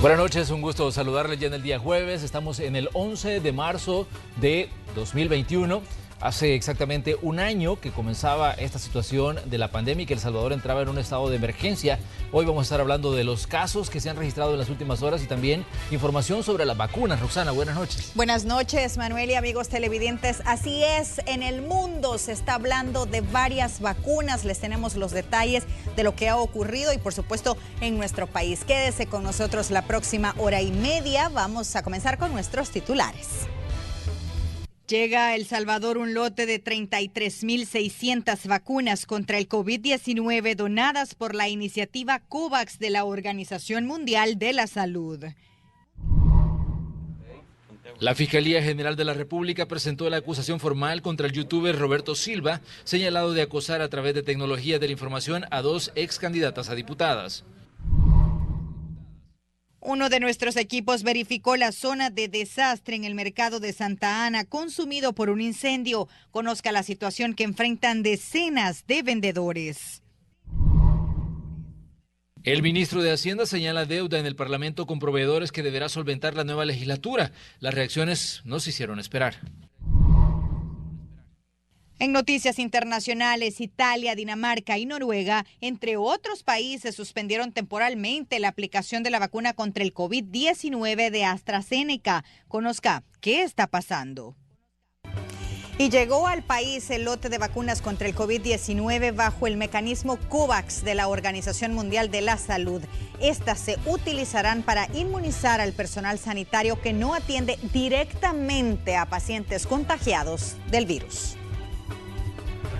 Buenas noches, un gusto saludarles ya en el día jueves. Estamos en el 11 de marzo de 2021. Hace exactamente un año que comenzaba esta situación de la pandemia y que El Salvador entraba en un estado de emergencia. Hoy vamos a estar hablando de los casos que se han registrado en las últimas horas y también información sobre las vacunas. Roxana, buenas noches. Buenas noches, Manuel y amigos televidentes. Así es, en el mundo se está hablando de varias vacunas. Les tenemos los detalles de lo que ha ocurrido y, por supuesto, en nuestro país. Quédese con nosotros la próxima hora y media. Vamos a comenzar con nuestros titulares. Llega a El Salvador un lote de 33.600 vacunas contra el COVID-19 donadas por la iniciativa COVAX de la Organización Mundial de la Salud. La Fiscalía General de la República presentó la acusación formal contra el youtuber Roberto Silva, señalado de acosar a través de tecnología de la información a dos ex candidatas a diputadas. Uno de nuestros equipos verificó la zona de desastre en el mercado de Santa Ana, consumido por un incendio. Conozca la situación que enfrentan decenas de vendedores. El ministro de Hacienda señala deuda en el Parlamento con proveedores que deberá solventar la nueva legislatura. Las reacciones no se hicieron esperar. En noticias internacionales, Italia, Dinamarca y Noruega, entre otros países, suspendieron temporalmente la aplicación de la vacuna contra el COVID-19 de AstraZeneca. Conozca qué está pasando. Y llegó al país el lote de vacunas contra el COVID-19 bajo el mecanismo COVAX de la Organización Mundial de la Salud. Estas se utilizarán para inmunizar al personal sanitario que no atiende directamente a pacientes contagiados del virus.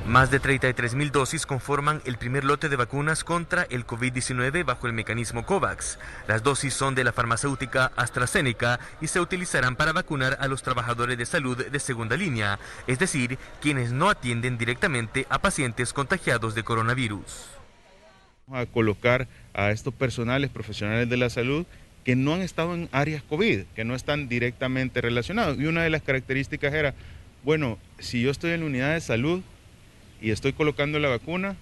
Más de 33.000 dosis conforman el primer lote de vacunas contra el COVID-19 bajo el mecanismo COVAX. Las dosis son de la farmacéutica AstraZeneca y se utilizarán para vacunar a los trabajadores de salud de segunda línea, es decir, quienes no atienden directamente a pacientes contagiados de coronavirus. A colocar a estos personales profesionales de la salud que no han estado en áreas COVID, que no están directamente relacionados. Y una de las características era, bueno, si yo estoy en la unidad de salud y estoy colocando la vacuna,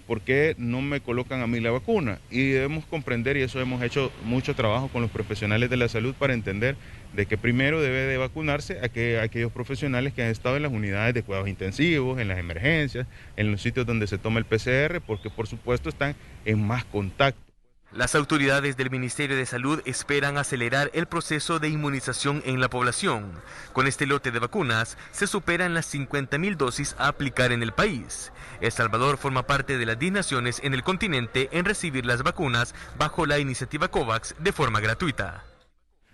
¿por qué no me colocan a mí la vacuna? Y debemos comprender, y eso hemos hecho mucho trabajo con los profesionales de la salud para entender de que primero debe de vacunarse a aquellos profesionales que han estado en las unidades de cuidados intensivos, en las emergencias, en los sitios donde se toma el PCR, porque por supuesto están en más contacto. Las autoridades del Ministerio de Salud esperan acelerar el proceso de inmunización en la población. Con este lote de vacunas se superan las 50.000 dosis a aplicar en el país. El Salvador forma parte de las 10 naciones en el continente en recibir las vacunas bajo la iniciativa COVAX de forma gratuita.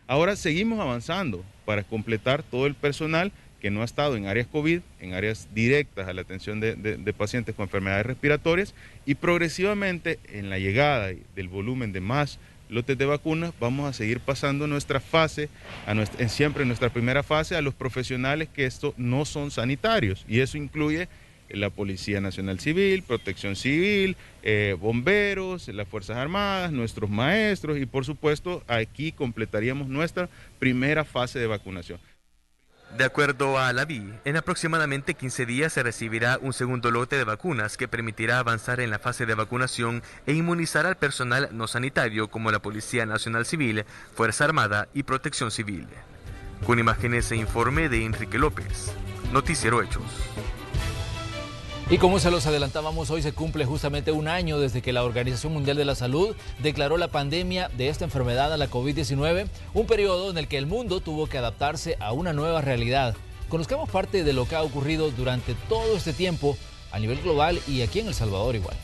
Ahora seguimos avanzando para completar todo el personal que no ha estado en áreas COVID, en áreas directas a la atención de pacientes con enfermedades respiratorias, y progresivamente en la llegada del volumen de más lotes de vacunas vamos a seguir pasando nuestra fase, siempre en nuestra primera fase, a los profesionales que esto no son sanitarios, y eso incluye la Policía Nacional Civil, Protección Civil, bomberos, las Fuerzas Armadas, nuestros maestros, y por supuesto aquí completaríamos nuestra primera fase de vacunación. De acuerdo a la BI, en aproximadamente 15 días se recibirá un segundo lote de vacunas que permitirá avanzar en la fase de vacunación e inmunizar al personal no sanitario como la Policía Nacional Civil, Fuerza Armada y Protección Civil. Con imágenes e informe de Enrique López, Noticiero Hechos. Y como se los adelantábamos, hoy se cumple justamente un año desde que la Organización Mundial de la Salud declaró la pandemia de esta enfermedad, a la COVID-19, un periodo en el que el mundo tuvo que adaptarse a una nueva realidad. Conozcamos parte de lo que ha ocurrido durante todo este tiempo a nivel global y aquí en El Salvador igual.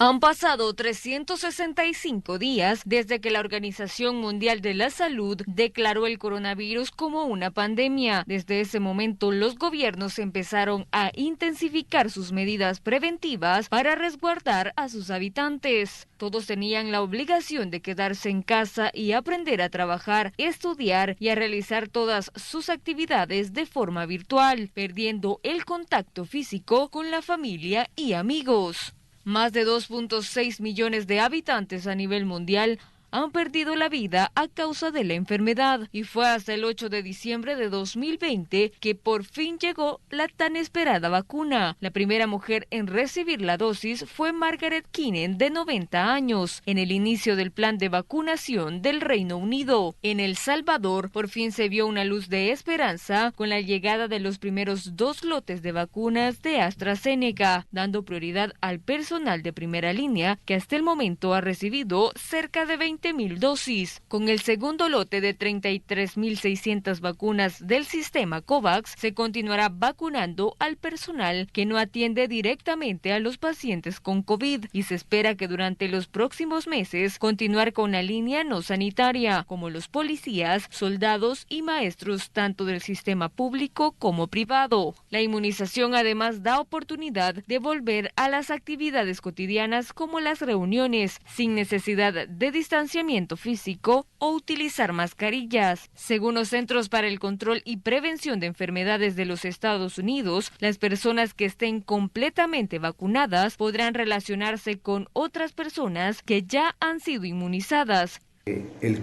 Han pasado 365 días desde que la Organización Mundial de la Salud declaró el coronavirus como una pandemia. Desde ese momento, los gobiernos empezaron a intensificar sus medidas preventivas para resguardar a sus habitantes. Todos tenían la obligación de quedarse en casa y aprender a trabajar, estudiar y a realizar todas sus actividades de forma virtual, perdiendo el contacto físico con la familia y amigos. Más de 2.6 millones de habitantes a nivel mundial han perdido la vida a causa de la enfermedad. Y fue hasta el 8 de diciembre de 2020 que por fin llegó la tan esperada vacuna. La primera mujer en recibir la dosis fue Margaret Keenan, de 90 años, en el inicio del plan de vacunación del Reino Unido. En El Salvador, por fin se vio una luz de esperanza con la llegada de los primeros 2 lotes de vacunas de AstraZeneca, dando prioridad al personal de primera línea, que hasta el momento ha recibido cerca de 20.000 dosis. Con el segundo lote de 33.600 vacunas del sistema COVAX, se continuará vacunando al personal que no atiende directamente a los pacientes con COVID, y se espera que durante los próximos meses continuar con la línea no sanitaria, como los policías, soldados y maestros tanto del sistema público como privado. La inmunización además da oportunidad de volver a las actividades cotidianas como las reuniones, sin necesidad de distanciamiento físico o utilizar mascarillas. Según los Centros para el Control y Prevención de Enfermedades de los Estados Unidos, las personas que estén completamente vacunadas podrán relacionarse con otras personas que ya han sido inmunizadas. El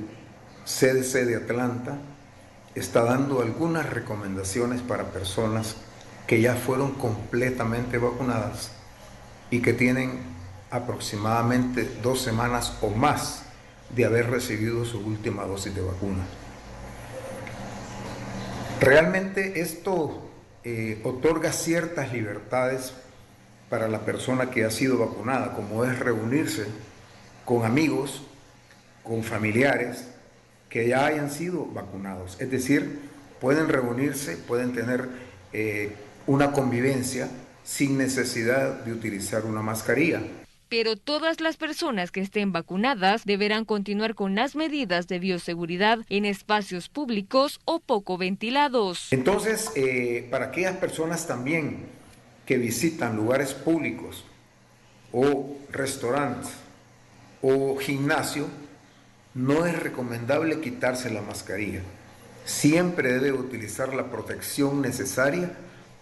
CDC de Atlanta está dando algunas recomendaciones para personas que ya fueron completamente vacunadas y que tienen aproximadamente 2 semanas o más de haber recibido su última dosis de vacuna. Realmente esto otorga ciertas libertades para la persona que ha sido vacunada, como es reunirse con amigos, con familiares que ya hayan sido vacunados. Es decir, pueden reunirse, pueden tener una convivencia sin necesidad de utilizar una mascarilla. Pero todas las personas que estén vacunadas deberán continuar con las medidas de bioseguridad en espacios públicos o poco ventilados. Entonces, para aquellas personas también que visitan lugares públicos o restaurantes o gimnasio, no es recomendable quitarse la mascarilla. Siempre debe utilizar la protección necesaria,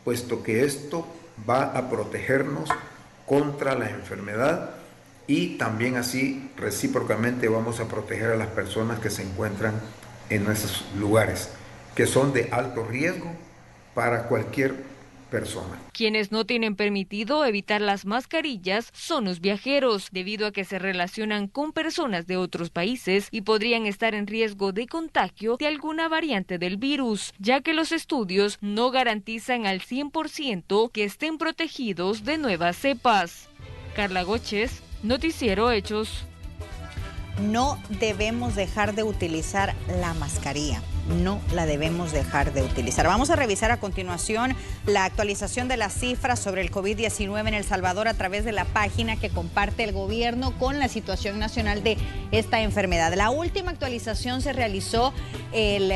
puesto que esto va a protegernos contra la enfermedad y también así recíprocamente vamos a proteger a las personas que se encuentran en esos lugares, que son de alto riesgo para cualquier persona. Quienes no tienen permitido evitar las mascarillas son los viajeros, debido a que se relacionan con personas de otros países y podrían estar en riesgo de contagio de alguna variante del virus, ya que los estudios no garantizan al 100% que estén protegidos de nuevas cepas. Carla Góchez, Noticiero Hechos. No debemos dejar de utilizar la mascarilla. No la debemos dejar de utilizar. Vamos a revisar a continuación la actualización de las cifras sobre el COVID-19 en El Salvador a través de la página que comparte el gobierno con la situación nacional de esta enfermedad. La última actualización se realizó el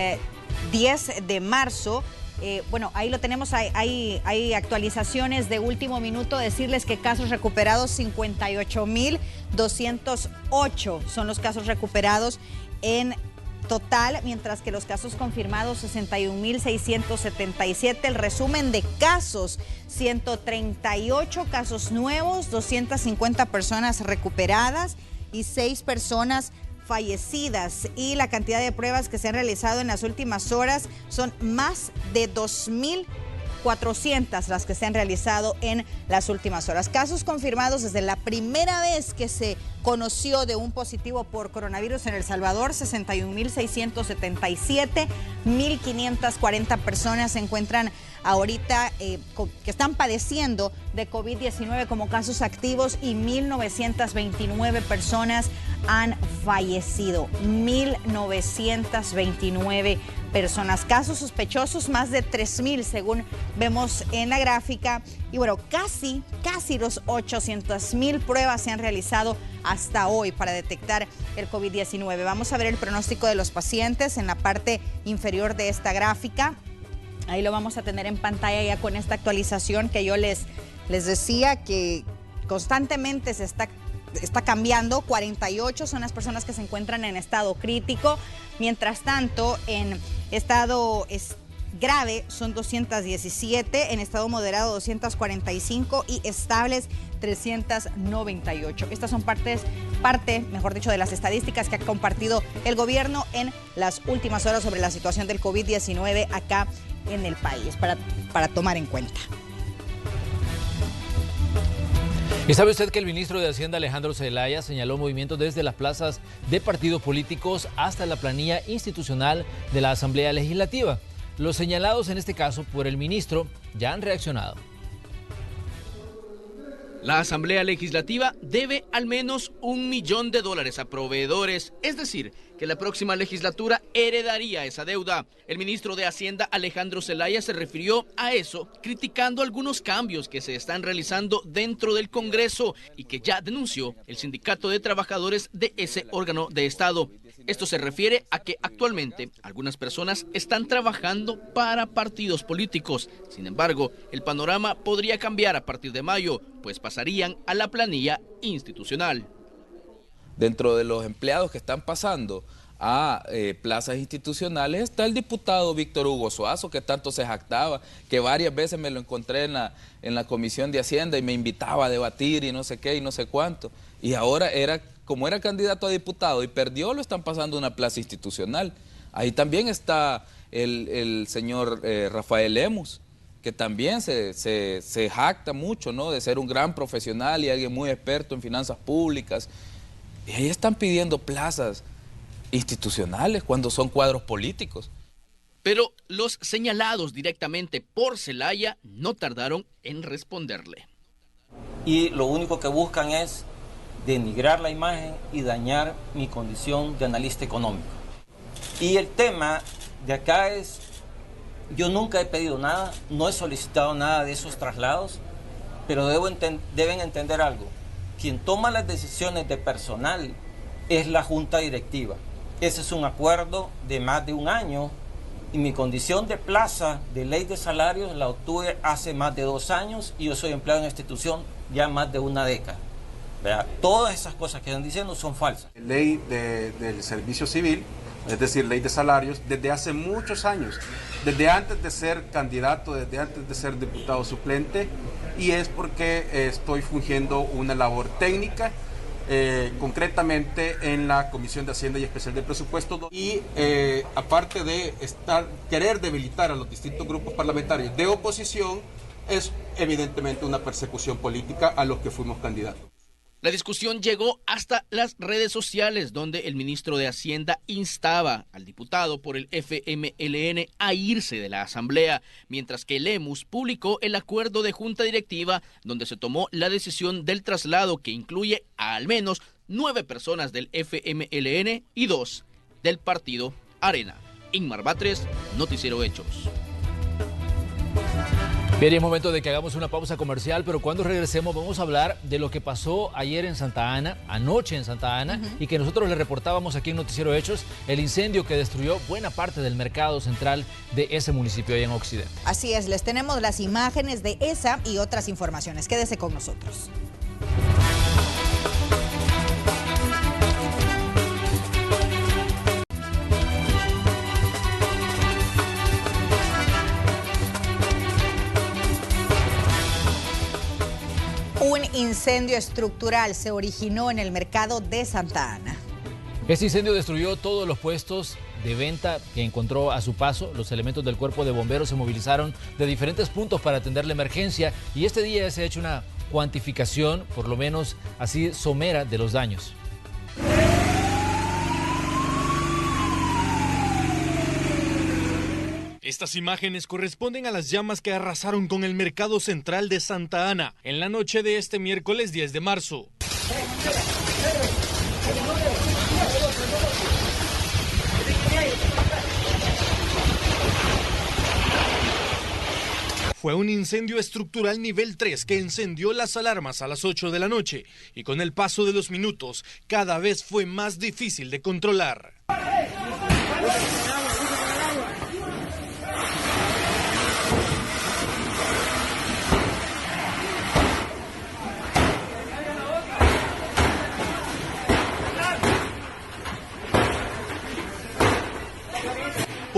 10 de marzo. Bueno, ahí lo tenemos, hay actualizaciones de último minuto. Decirles que casos recuperados 58.208 son los casos recuperados en total, mientras que los casos confirmados 61.677. El resumen de casos, 138 casos nuevos, 250 personas recuperadas y 6 personas fallecidas, y la cantidad de pruebas que se han realizado en las últimas horas son más de 2.400 las que se han realizado en las últimas horas. Casos confirmados desde la primera vez que se conoció de un positivo por coronavirus en El Salvador, 61.677, 1.540 personas se encuentran ahorita que están padeciendo de COVID-19 como casos activos y 1.929 personas han fallecido. 1.929 personas. Casos sospechosos, más de 3.000 según vemos en la gráfica. Y bueno, casi los 800.000 pruebas se han realizado hasta hoy para detectar el COVID-19. Vamos a ver el pronóstico de los pacientes en la parte inferior de esta gráfica. Ahí lo vamos a tener en pantalla ya con esta actualización que yo les decía que constantemente se está cambiando. 48 son las personas que se encuentran en estado crítico. Mientras tanto, en estado grave son 217, en estado moderado 245 y estables 398. Estas son partes parte, mejor dicho, de las estadísticas que ha compartido el gobierno en las últimas horas sobre la situación del COVID-19 acá en el país, para tomar en cuenta. ¿Y sabe usted que el ministro de Hacienda, Alejandro Zelaya, señaló movimientos desde las plazas de partidos políticos hasta la planilla institucional de la Asamblea Legislativa? Los señalados en este caso por el ministro ya han reaccionado. La Asamblea Legislativa debe al menos $1 millón a proveedores, es decir, que la próxima legislatura heredaría esa deuda. El ministro de Hacienda, Alejandro Zelaya, se refirió a eso, criticando algunos cambios que se están realizando dentro del Congreso y que ya denunció el Sindicato de Trabajadores de ese órgano de Estado. Esto se refiere a que actualmente algunas personas están trabajando para partidos políticos. Sin embargo, el panorama podría cambiar a partir de mayo, pues pasarían a la planilla institucional. Dentro de los empleados que están pasando a plazas institucionales está el diputado Víctor Hugo Suazo, que tanto se jactaba, que varias veces me lo encontré en la Comisión de Hacienda y me invitaba a debatir y no sé qué y no sé cuánto. Y ahora, como era candidato a diputado y perdió, lo están pasando a una plaza institucional. Ahí también está el señor Rafael Lemus, que también se jacta mucho, ¿no?, de ser un gran profesional y alguien muy experto en finanzas públicas. Y ahí están pidiendo plazas institucionales cuando son cuadros políticos. Pero los señalados directamente por Zelaya no tardaron en responderle. Y lo único que buscan es denigrar la imagen y dañar mi condición de analista económico. Y el tema de acá es, yo nunca he pedido nada, no he solicitado nada de esos traslados, pero deben entender algo. Quien toma las decisiones de personal es la junta directiva. Ese es un acuerdo de más de un año y mi condición de plaza de ley de salarios la obtuve hace más de 2 años y yo soy empleado en la institución ya más de una década. ¿Vea? Todas esas cosas que están diciendo son falsas. Ley del servicio civil, es decir, ley de salarios, desde hace muchos años, desde antes de ser candidato, desde antes de ser diputado suplente, y es porque estoy fungiendo una labor técnica, concretamente en la Comisión de Hacienda y Especial del Presupuesto, y aparte de querer debilitar a los distintos grupos parlamentarios de oposición, es evidentemente una persecución política a los que fuimos candidatos. La discusión llegó hasta las redes sociales, donde el ministro de Hacienda instaba al diputado por el FMLN a irse de la asamblea, mientras que Lemus publicó el acuerdo de junta directiva donde se tomó la decisión del traslado que incluye a al menos 9 personas del FMLN y 2 del partido Arena. Inmar Batres, Noticiero Hechos. Bien, es momento de que hagamos una pausa comercial, pero cuando regresemos vamos a hablar de lo que pasó ayer en Santa Ana, anoche en Santa Ana, y que nosotros le reportábamos aquí en Noticiero Hechos, el incendio que destruyó buena parte del mercado central de ese municipio allá en Occidente. Así es, les tenemos las imágenes de esa y otras informaciones. Quédese con nosotros. Un incendio estructural se originó en el mercado de Santa Ana. Este incendio destruyó todos los puestos de venta que encontró a su paso. Los elementos del cuerpo de bomberos se movilizaron de diferentes puntos para atender la emergencia y este día se ha hecho una cuantificación, por lo menos así somera, de los daños. Estas imágenes corresponden a las llamas que arrasaron con el mercado central de Santa Ana en la noche de este miércoles 10 de marzo. Fue un incendio estructural nivel 3 que encendió las alarmas a las 8 de la noche y con el paso de los minutos cada vez fue más difícil de controlar.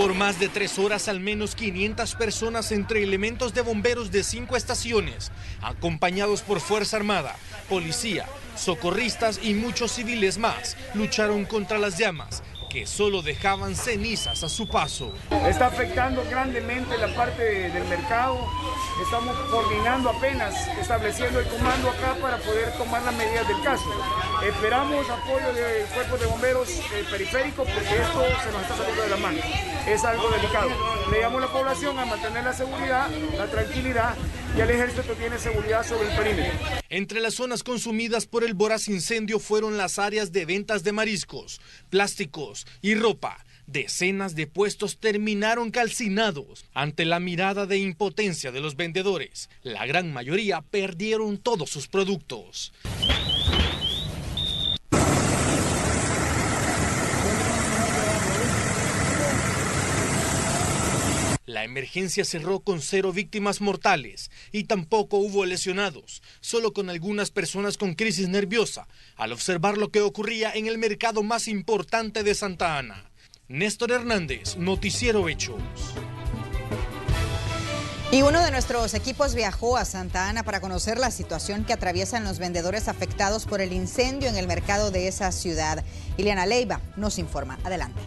Por más de 3 horas, al menos 500 personas entre elementos de bomberos de 5 estaciones, acompañados por Fuerza Armada, policía, socorristas y muchos civiles más, lucharon contra las llamas, que solo dejaban cenizas a su paso. Está afectando grandemente la parte del mercado. Estamos coordinando apenas, estableciendo el comando acá para poder tomar las medidas del caso. Esperamos apoyo del cuerpo de bomberos periférico porque esto se nos está saliendo de la mano. Es algo delicado. Le llamo a la población a mantener la seguridad, la tranquilidad, y el ejército tiene seguridad sobre el perímetro. Entre las zonas consumidas por el voraz incendio fueron las áreas de ventas de mariscos, plásticos y ropa. Decenas de puestos terminaron calcinados ante la mirada de impotencia de los vendedores. La gran mayoría perdieron todos sus productos. La emergencia cerró con 0 víctimas mortales y tampoco hubo lesionados, solo con algunas personas con crisis nerviosa al observar lo que ocurría en el mercado más importante de Santa Ana. Néstor Hernández, Noticiero Hechos. Y uno de nuestros equipos viajó a Santa Ana para conocer la situación que atraviesan los vendedores afectados por el incendio en el mercado de esa ciudad. Ileana Leiva nos informa. Adelante.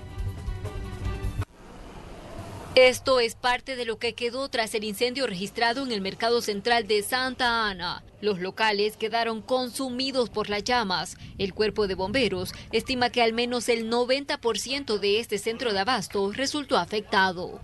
Esto es parte de lo que quedó tras el incendio registrado en el mercado central de Santa Ana. Los locales quedaron consumidos por las llamas. El cuerpo de bomberos estima que al menos el 90% de este centro de abasto resultó afectado.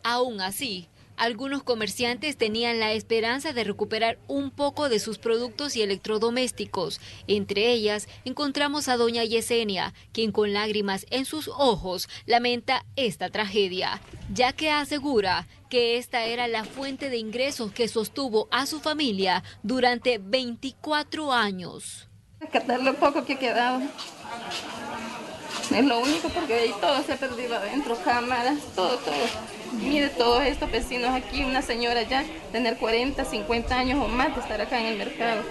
Aún así, algunos comerciantes tenían la esperanza de recuperar un poco de sus productos y electrodomésticos. Entre ellas encontramos a doña Yesenia, quien con lágrimas en sus ojos lamenta esta tragedia, ya que asegura que esta era la fuente de ingresos que sostuvo a su familia durante 24 años. Rescatar lo poco que quedaba. Es lo único porque ahí todo se ha perdido adentro, cámaras, todo. Mire todos estos vecinos aquí, una señora ya, tener 40, 50 años o más de estar acá en el mercado.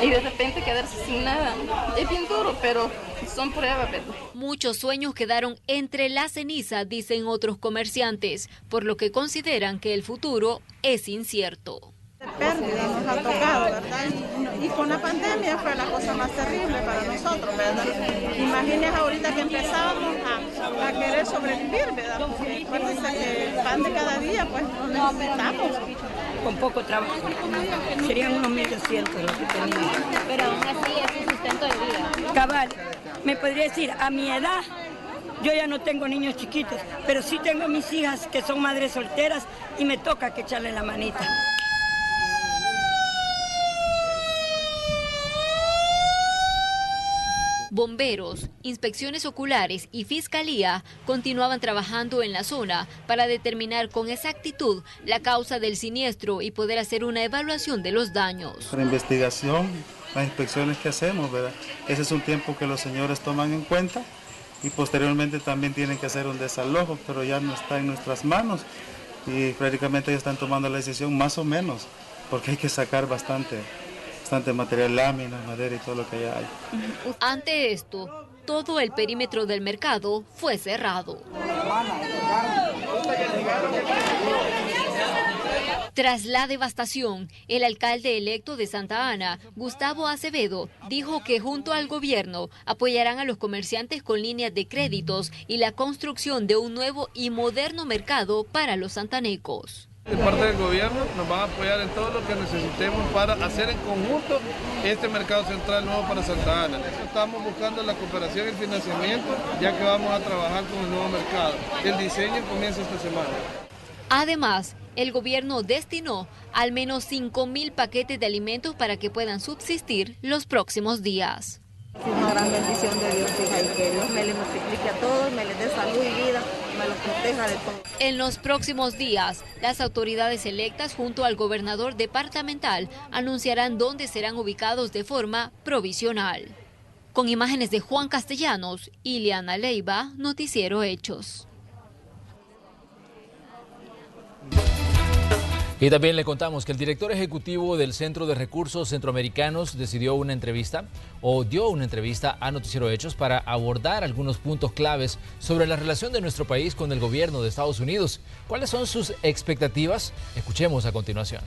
Y de repente quedarse sin nada. Es bien duro, pero son pruebas, ¿verdad? Muchos sueños quedaron entre la ceniza, dicen otros comerciantes, por lo que consideran que el futuro es incierto. Pérdida nos ha tocado, ¿verdad? Y con la pandemia fue la cosa más terrible para nosotros, ¿verdad? Imagínense ahorita que empezamos a querer sobrevivir, ¿verdad? Porque acuérdense que el pan de cada día, pues, lo necesitamos. Con poco trabajo, serían unos 1.200 los que tenemos. Pero aún así es un sustento de vida. Cabal, me podría decir, a mi edad, yo ya no tengo niños chiquitos, pero sí tengo mis hijas que son madres solteras y me toca que echarle la manita. Bomberos, inspecciones oculares y fiscalía continuaban trabajando en la zona para determinar con exactitud la causa del siniestro y poder hacer una evaluación de los daños. Para investigación, las inspecciones que hacemos, ¿verdad? Ese es un tiempo que los señores toman en cuenta y posteriormente también tienen que hacer un desalojo, pero ya no está en nuestras manos y prácticamente ya están tomando la decisión más o menos, porque hay que sacar bastante material, láminas, madera y todo lo que ya hay. Ante esto, todo el perímetro del mercado fue cerrado. Tras la devastación, el alcalde electo de Santa Ana, Gustavo Acevedo, dijo que junto al gobierno apoyarán a los comerciantes con líneas de créditos y la construcción de un nuevo y moderno mercado para los santanecos. De parte del gobierno nos van a apoyar en todo lo que necesitemos para hacer en conjunto este mercado central nuevo para Santa Ana. Estamos buscando la cooperación y el financiamiento, ya que vamos a trabajar con el nuevo mercado. El diseño comienza esta semana. Además, el gobierno destinó al menos 5.000 paquetes de alimentos para que puedan subsistir los próximos días. Es una gran bendición de Dios, hija, y que Dios me le multiplique a todos, me les dé salud y vida, me los proteja de todo. En los próximos días, las autoridades electas junto al gobernador departamental anunciarán dónde serán ubicados de forma provisional. Con imágenes de Juan Castellanos, Ileana Leiva, Noticiero Hechos. Y también le contamos que el director ejecutivo del Centro de Recursos Centroamericanos dio una entrevista a Noticiero Hechos para abordar algunos puntos claves sobre la relación de nuestro país con el gobierno de Estados Unidos. ¿Cuáles son sus expectativas? Escuchemos a continuación.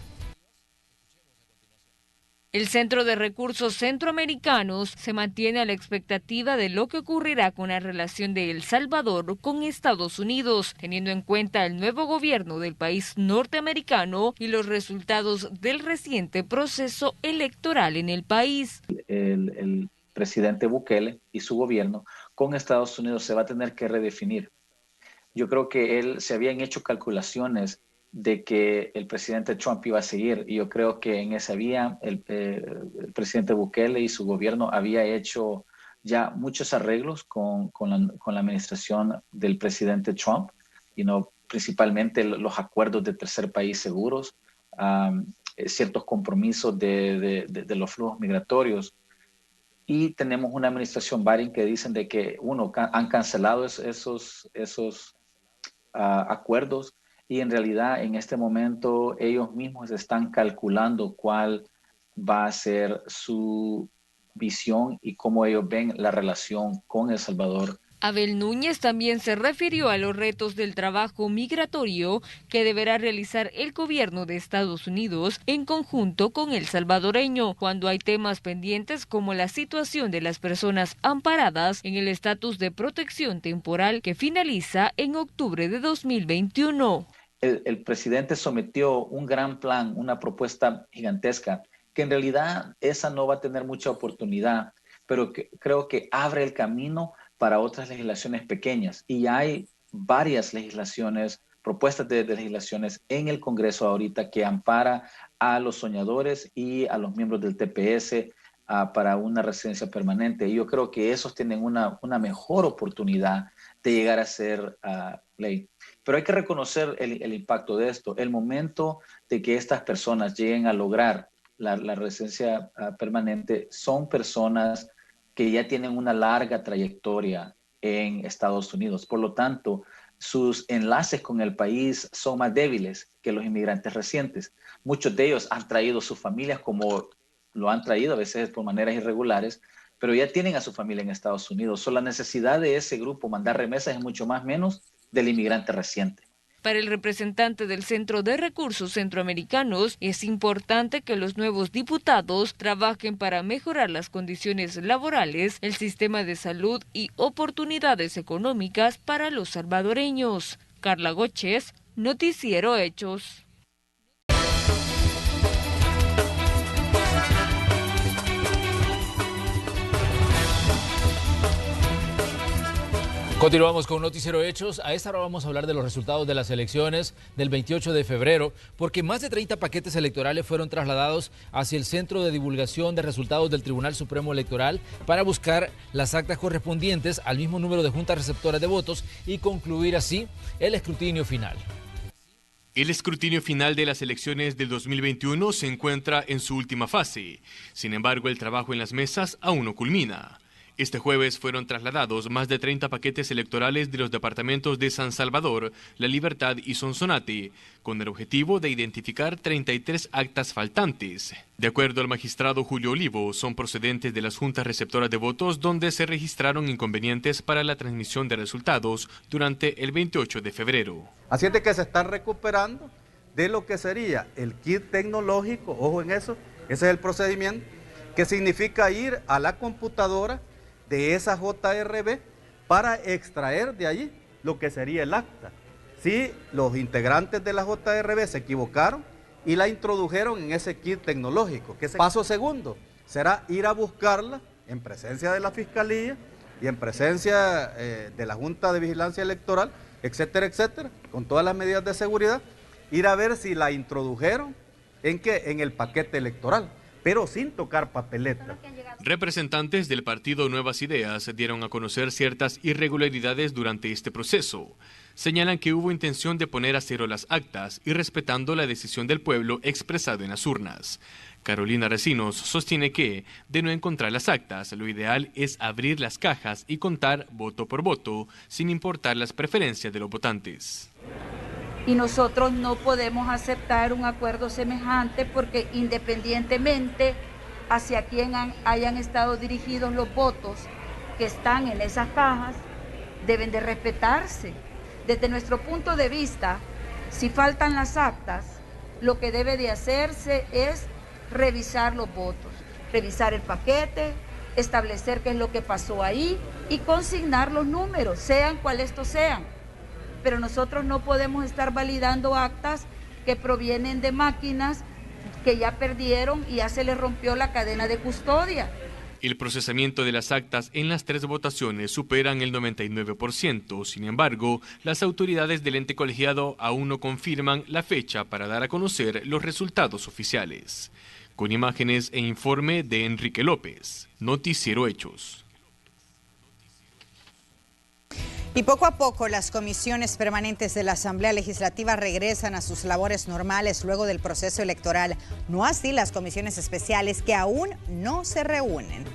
El Centro de Recursos Centroamericanos se mantiene a la expectativa de lo que ocurrirá con la relación de El Salvador con Estados Unidos, teniendo en cuenta el nuevo gobierno del país norteamericano y los resultados del reciente proceso electoral en el país. El presidente Bukele y su gobierno con Estados Unidos se va a tener que redefinir. Yo creo que se habían hecho calculaciones de que el presidente Trump iba a seguir, y yo creo que en esa vía el presidente Bukele y su gobierno había hecho ya muchos arreglos con la administración del presidente Trump, principalmente los acuerdos de tercer país seguros, ciertos compromisos de los flujos migratorios, y tenemos una administración Biden que dicen de que han cancelado esos acuerdos. Y en realidad en este momento ellos mismos están calculando cuál va a ser su visión y cómo ellos ven la relación con El Salvador. Abel Núñez también se refirió a los retos del trabajo migratorio que deberá realizar el gobierno de Estados Unidos en conjunto con el salvadoreño, cuando hay temas pendientes como la situación de las personas amparadas en el estatus de protección temporal que finaliza en octubre de 2021. El presidente sometió un gran plan, una propuesta gigantesca, que en realidad esa no va a tener mucha oportunidad, pero creo que abre el camino para otras legislaciones pequeñas. Y hay varias legislaciones, propuestas de legislaciones en el Congreso ahorita que ampara a los soñadores y a los miembros del TPS para una residencia permanente. Y yo creo que esos tienen una mejor oportunidad de llegar a ser ley. Pero hay que reconocer el impacto de esto. El momento de que estas personas lleguen a lograr la residencia permanente son personas que ya tienen una larga trayectoria en Estados Unidos. Por lo tanto, sus enlaces con el país son más débiles que los inmigrantes recientes. Muchos de ellos han traído sus familias, como lo han traído a veces por maneras irregulares, pero ya tienen a su familia en Estados Unidos. La necesidad de ese grupo mandar remesas es mucho menos del inmigrante reciente. Para el representante del Centro de Recursos Centroamericanos, es importante que los nuevos diputados trabajen para mejorar las condiciones laborales, el sistema de salud y oportunidades económicas para los salvadoreños. Carla Góchez, Noticiero Hechos. Continuamos con Noticiero Hechos. A esta hora vamos a hablar de los resultados de las elecciones del 28 de febrero, porque más de 30 paquetes electorales fueron trasladados hacia el Centro de Divulgación de Resultados del Tribunal Supremo Electoral para buscar las actas correspondientes al mismo número de juntas receptoras de votos y concluir así el escrutinio final. El escrutinio final de las elecciones del 2021 se encuentra en su última fase. Sin embargo, el trabajo en las mesas aún no culmina. Este jueves fueron trasladados más de 30 paquetes electorales de los departamentos de San Salvador, La Libertad y Sonsonate, con el objetivo de identificar 33 actas faltantes. De acuerdo al magistrado Julio Olivo, son procedentes de las juntas receptoras de votos donde se registraron inconvenientes para la transmisión de resultados durante el 28 de febrero. Así es de que se están recuperando de lo que sería el kit tecnológico, ojo en eso, ese es el procedimiento, que significa ir a la computadora de esa JRB para extraer de allí lo que sería el acta. Si los integrantes de la JRB se equivocaron y la introdujeron en ese kit tecnológico. Paso segundo será ir a buscarla en presencia de la Fiscalía y en presencia de la Junta de Vigilancia Electoral, etcétera, etcétera, con todas las medidas de seguridad, ir a ver si la introdujeron en el paquete electoral, pero sin tocar papeleta. Representantes del partido Nuevas Ideas dieron a conocer ciertas irregularidades durante este proceso. Señalan que hubo intención de poner a cero las actas y respetando la decisión del pueblo expresado en las urnas. Carolina Recinos sostiene que, de no encontrar las actas, lo ideal es abrir las cajas y contar voto por voto, sin importar las preferencias de los votantes. y nosotros no podemos aceptar un acuerdo semejante porque independientemente hacia quién hayan estado dirigidos los votos que están en esas cajas, deben de respetarse. Desde nuestro punto de vista, si faltan las actas, lo que debe de hacerse es revisar los votos, revisar el paquete, establecer qué es lo que pasó ahí y consignar los números, sean cuales estos sean. Pero nosotros no podemos estar validando actas que provienen de máquinas que ya perdieron y ya se les rompió la cadena de custodia. El procesamiento de las actas en las 3 votaciones superan el 99%. Sin embargo, las autoridades del ente colegiado aún no confirman la fecha para dar a conocer los resultados oficiales. Con imágenes e informe de Enrique López, Noticiero Hechos. Y poco a poco las comisiones permanentes de la Asamblea Legislativa regresan a sus labores normales luego del proceso electoral. No así las comisiones especiales que aún no se reúnen.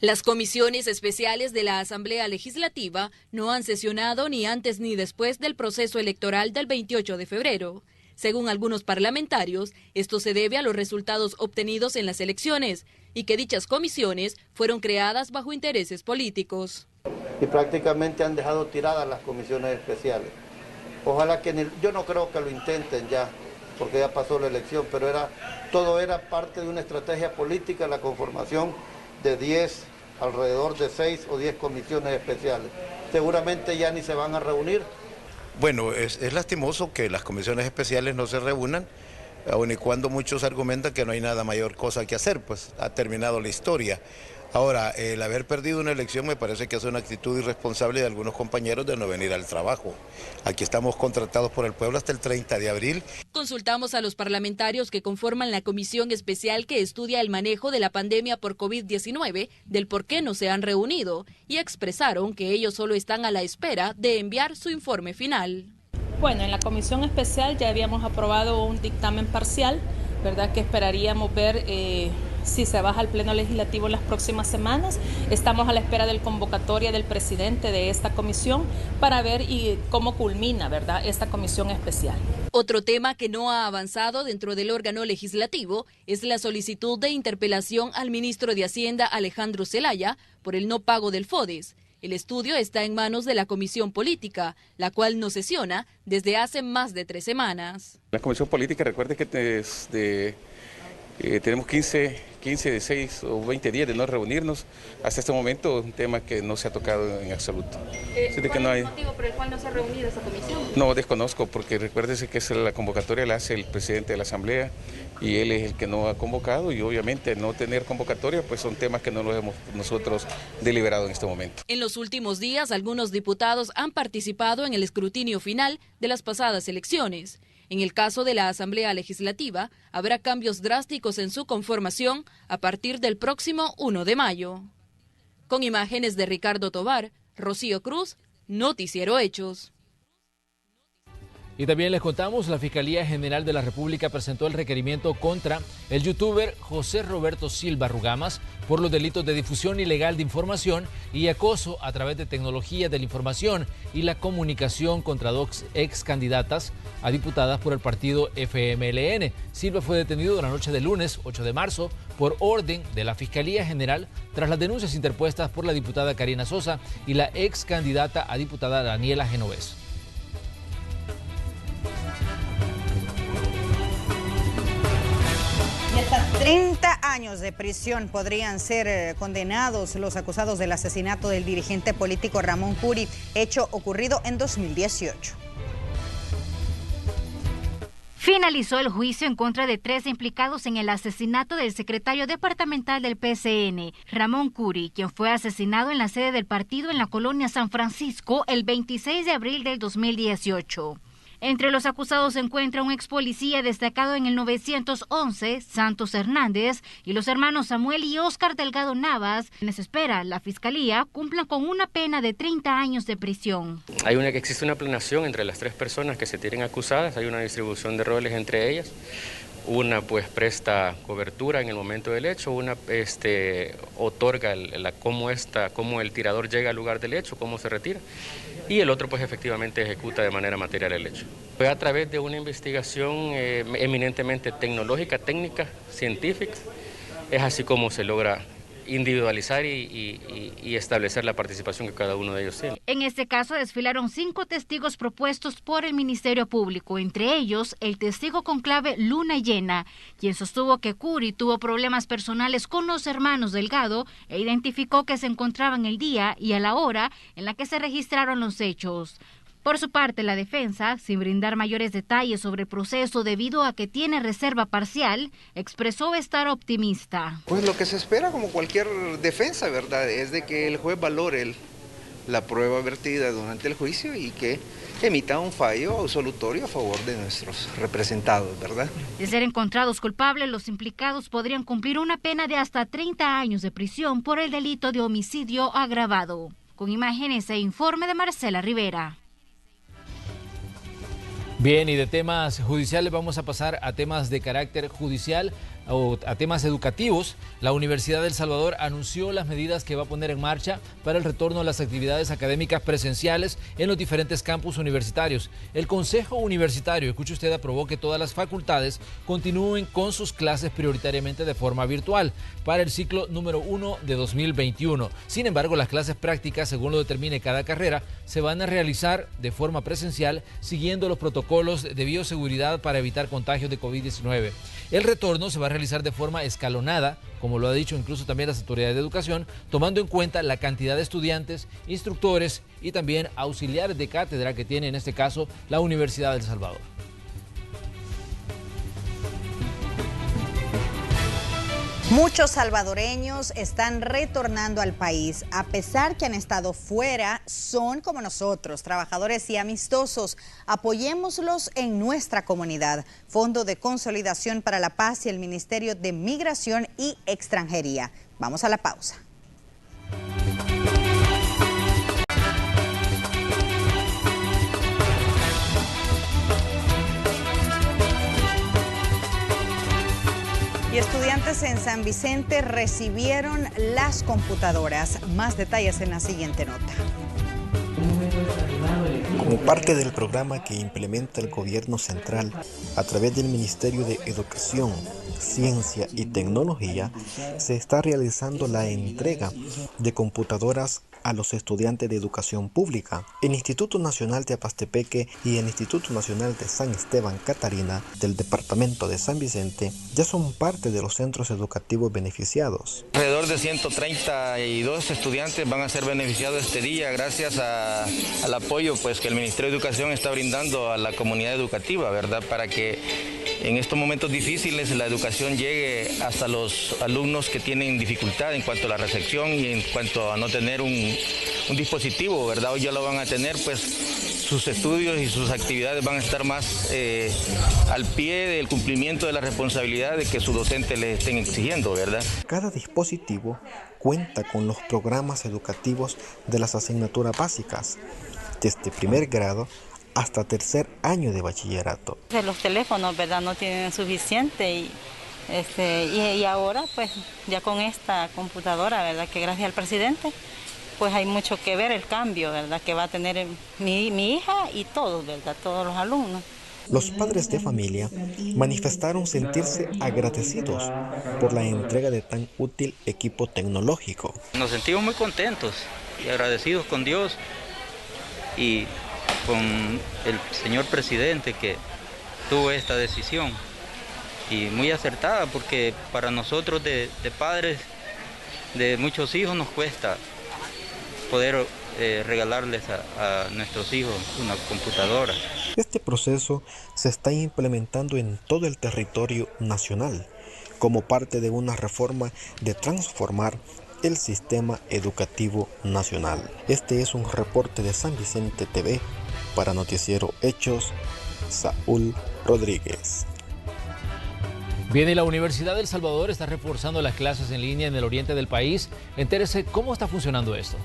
Las comisiones especiales de la Asamblea Legislativa no han sesionado ni antes ni después del proceso electoral del 28 de febrero. Según algunos parlamentarios, esto se debe a los resultados obtenidos en las elecciones y que dichas comisiones fueron creadas bajo intereses políticos. Y prácticamente han dejado tiradas las comisiones especiales. Ojalá que yo no creo que lo intenten ya, porque ya pasó la elección, pero todo era parte de una estrategia política, la conformación de alrededor de 6 o 10 comisiones especiales. Seguramente ya ni se van a reunir. Bueno, es lastimoso que las comisiones especiales no se reúnan, aun y cuando muchos argumentan que no hay nada mayor cosa que hacer, pues ha terminado la historia. Ahora, el haber perdido una elección me parece que es una actitud irresponsable de algunos compañeros de no venir al trabajo. Aquí estamos contratados por el pueblo hasta el 30 de abril. Consultamos a los parlamentarios que conforman la comisión especial que estudia el manejo de la pandemia por COVID-19, del por qué no se han reunido, y expresaron que ellos solo están a la espera de enviar su informe final. Bueno, en la comisión especial ya habíamos aprobado un dictamen parcial, ¿verdad? Que esperaríamos ver si se baja al Pleno Legislativo en las próximas semanas. Estamos a la espera del convocatoria del presidente de esta comisión para ver cómo culmina, ¿verdad?, esta comisión especial. Otro tema que no ha avanzado dentro del órgano legislativo es la solicitud de interpelación al ministro de Hacienda, Alejandro Zelaya, por el no pago del FODES. El estudio está en manos de la Comisión Política, la cual no sesiona desde hace más de 3 semanas. La Comisión Política, recuerde que tenemos 15 de 6 o 20 días de no reunirnos. Hasta este momento es un tema que no se ha tocado en absoluto. ¿Cuál es el motivo por el cual no se ha reunido esa comisión? No, desconozco, porque recuérdese que la convocatoria la hace el presidente de la Asamblea y él es el que no ha convocado, y obviamente no tener convocatoria pues son temas que no los hemos nosotros deliberado en este momento. En los últimos días, algunos diputados han participado en el escrutinio final de las pasadas elecciones. En el caso de la Asamblea Legislativa, habrá cambios drásticos en su conformación a partir del próximo 1 de mayo. Con imágenes de Ricardo Tovar, Rocío Cruz, Noticiero Hechos. Y también les contamos, la Fiscalía General de la República presentó el requerimiento contra el youtuber José Roberto Silva Rugamas por los delitos de difusión ilegal de información y acoso a través de tecnología de la información y la comunicación contra 2 ex candidatas a diputadas por el partido FMLN. Silva fue detenido la noche del lunes 8 de marzo por orden de la Fiscalía General tras las denuncias interpuestas por la diputada Karina Sosa y la ex candidata a diputada Daniela Genovés. Y hasta 30 años de prisión podrían ser condenados los acusados del asesinato del dirigente político Ramón Curi, hecho ocurrido en 2018. Finalizó el juicio en contra de 3 implicados en el asesinato del secretario departamental del PCN, Ramón Curi, quien fue asesinado en la sede del partido en la colonia San Francisco el 26 de abril del 2018. Entre los acusados se encuentra un ex policía destacado en el 911, Santos Hernández, y los hermanos Samuel y Óscar Delgado Navas, quienes espera la Fiscalía cumplan con una pena de 30 años de prisión. Existe una planeación entre las 3 personas que se tienen acusadas, hay una distribución de roles entre ellas, Una pues presta cobertura en el momento del hecho, una otorga cómo el tirador llega al lugar del hecho, cómo se retira, y el otro pues efectivamente ejecuta de manera material el hecho. Fue a través de una investigación eminentemente tecnológica, técnica, científica, es así como se logra individualizar y establecer la participación que cada uno de ellos tiene. En este caso desfilaron 5 testigos propuestos por el Ministerio Público, entre ellos el testigo con clave Luna Llena, quien sostuvo que Curi tuvo problemas personales con los hermanos Delgado e identificó que se encontraban el día y a la hora en la que se registraron los hechos. Por su parte, la defensa, sin brindar mayores detalles sobre el proceso debido a que tiene reserva parcial, expresó estar optimista. Pues lo que se espera, como cualquier defensa, ¿verdad?, es de que el juez valore la prueba vertida durante el juicio y que emita un fallo absolutorio a favor de nuestros representados, ¿verdad? De ser encontrados culpables, los implicados podrían cumplir una pena de hasta 30 años de prisión por el delito de homicidio agravado. Con imágenes e informe de Marcela Rivera. Bien, y de temas judiciales vamos a pasar a temas de carácter judicial o a temas educativos. La Universidad de El Salvador anunció las medidas que va a poner en marcha para el retorno a las actividades académicas presenciales en los diferentes campus universitarios. El Consejo Universitario, escuche usted, aprobó que todas las facultades continúen con sus clases prioritariamente de forma virtual para el ciclo número 1 de 2021. Sin embargo, las clases prácticas, según lo determine cada carrera, se van a realizar de forma presencial siguiendo los protocolos de bioseguridad para evitar contagios de COVID-19. El retorno se va a realizar de forma escalonada, como lo ha dicho incluso también las autoridades de educación, tomando en cuenta la cantidad de estudiantes, instructores y también auxiliares de cátedra que tiene en este caso la Universidad de El Salvador. Muchos salvadoreños están retornando al país. A pesar que han estado fuera, son como nosotros, trabajadores y amistosos. Apoyémoslos en nuestra comunidad. Fondo de Consolidación para la Paz y el Ministerio de Migración y Extranjería. Vamos a la pausa. Y estudiantes en San Vicente recibieron las computadoras. Más detalles en la siguiente nota. Como parte del programa que implementa el gobierno central a través del Ministerio de Educación, Ciencia y Tecnología, se está realizando la entrega de computadoras a los estudiantes de educación pública. El Instituto Nacional de Apastepeque y el Instituto Nacional de San Esteban Catarina del Departamento de San Vicente ya son parte de los centros educativos beneficiados. Alrededor de 132 estudiantes van a ser beneficiados este día gracias al apoyo pues, que el Ministerio de Educación está brindando a la comunidad educativa, ¿verdad? Para que en estos momentos difíciles la educación llegue hasta los alumnos que tienen dificultad en cuanto a la recepción y en cuanto a no tener un dispositivo, ¿verdad? Hoy ya lo van a tener, pues sus estudios y sus actividades van a estar más al pie del cumplimiento de la responsabilidad de que su docente les estén exigiendo, ¿verdad? Cada dispositivo cuenta con los programas educativos de las asignaturas básicas, desde primer grado hasta tercer año de bachillerato. Los teléfonos, ¿verdad?, no tienen suficiente y ahora pues ya con esta computadora, ¿verdad?, que gracias al presidente pues hay mucho que ver el cambio, ¿verdad?, que va a tener mi hija y todos, ¿verdad?, todos los alumnos. Los padres de familia manifestaron sentirse agradecidos por la entrega de tan útil equipo tecnológico. Nos sentimos muy contentos y agradecidos con Dios y con el señor presidente que tuvo esta decisión y muy acertada, porque para nosotros de padres de muchos hijos nos cuesta poder regalarles a nuestros hijos una computadora. Este proceso se está implementando en todo el territorio nacional como parte de una reforma de transformar el sistema educativo nacional. Este es un reporte de San Vicente TV para Noticiero Hechos, Saúl Rodríguez. Bien, y la Universidad de El Salvador está reforzando las clases en línea en el oriente del país. Entérese cómo está funcionando esto.